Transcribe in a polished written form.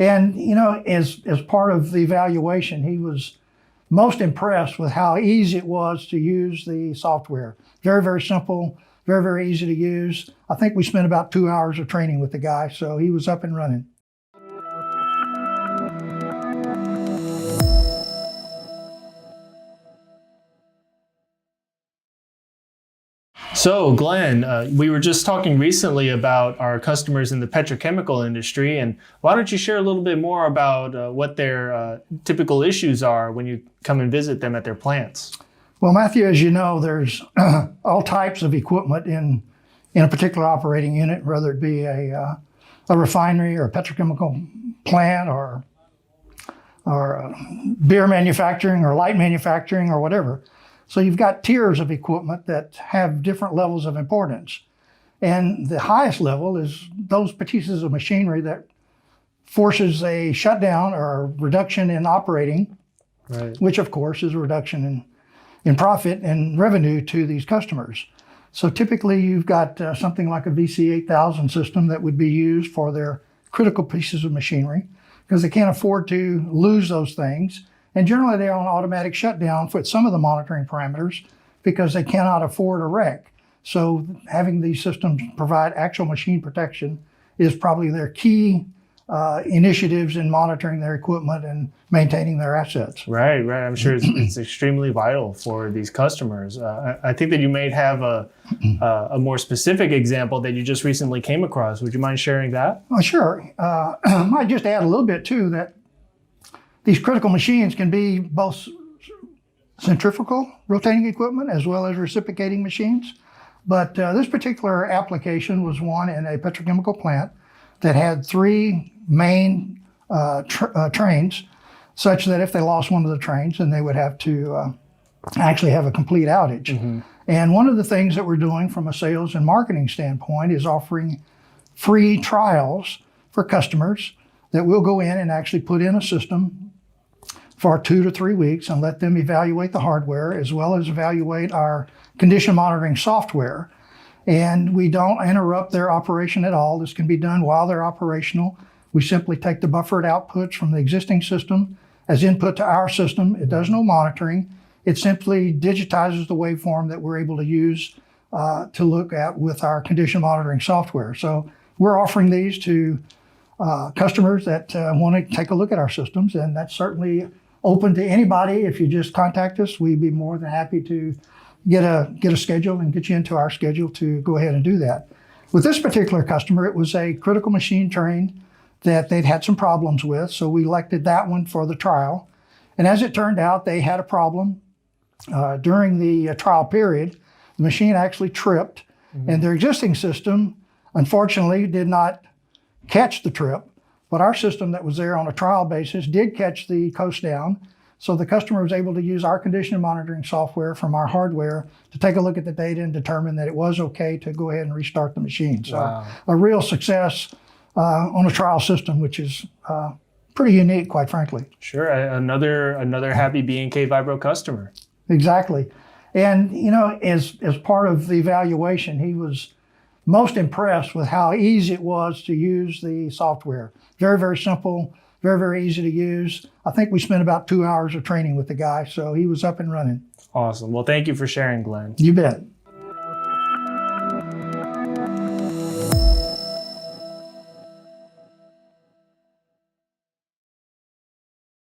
And, as part of the evaluation, he was most impressed with how easy it was to use the software. Very, very simple, very, very easy to use. I think we spent about 2 hours of training with the guy, so he was up and running. So, Glenn, we were just talking recently about our customers in the petrochemical industry, and why don't you share a little bit more about what their typical issues are when you come and visit them at their plants? Well, Matthew, as you know, there's all types of equipment in a particular operating unit, whether it be a refinery or a petrochemical plant or beer manufacturing or light manufacturing or whatever. So you've got tiers of equipment that have different levels of importance. And the highest level is those pieces of machinery that forces a shutdown or a reduction in operating, right, which of course is a reduction in profit and revenue to these customers. So typically you've got something like a VC8000 system that would be used for their critical pieces of machinery because they can't afford to lose those things. And generally they're on automatic shutdown for some of the monitoring parameters because they cannot afford a wreck. So having these systems provide actual machine protection is probably their key initiatives in monitoring their equipment and maintaining their assets. Right. I'm sure it's extremely vital for these customers. I think that you may have a more specific example that you just recently came across. Would you mind sharing that? Well, sure. I might just add a little bit too that these critical machines can be both centrifugal rotating equipment as well as reciprocating machines. But this particular application was one in a petrochemical plant that had 3 main trains, such that if they lost one of the trains, then they would have to actually have a complete outage. Mm-hmm. And one of the things that we're doing from a sales and marketing standpoint is offering free trials for customers that we'll go in and actually put in a system for 2 to 3 weeks and let them evaluate the hardware as well as evaluate our condition monitoring software. And we don't interrupt their operation at all. This can be done while they're operational. We simply take the buffered outputs from the existing system as input to our system. It does no monitoring. It simply digitizes the waveform that we're able to use to look at with our condition monitoring software. So we're offering these to customers that want to take a look at our systems, and that's certainly open to anybody. If you just contact us, we'd be more than happy to get a schedule and get you into our schedule to go ahead and do that. With this particular customer, it was a critical machine train that they'd had some problems with, so we elected that one for the trial. And as it turned out, they had a problem during the trial period. The machine actually tripped, and their existing system, unfortunately, did not catch the trip. But our system that was there on a trial basis did catch the coast down. So the customer was able to use our condition monitoring software from our hardware to take a look at the data and determine that it was okay to go ahead and restart the machine. So wow, a real success on a trial system, which is pretty unique, quite frankly. Sure, another happy B&K Vibro customer. Exactly. And as part of the evaluation, he was most impressed with how easy it was to use the software. Very, very simple, very, very easy to use. I think we spent about 2 hours of training with the guy, so he was up and running. Awesome. Well, thank you for sharing, Glenn. You bet.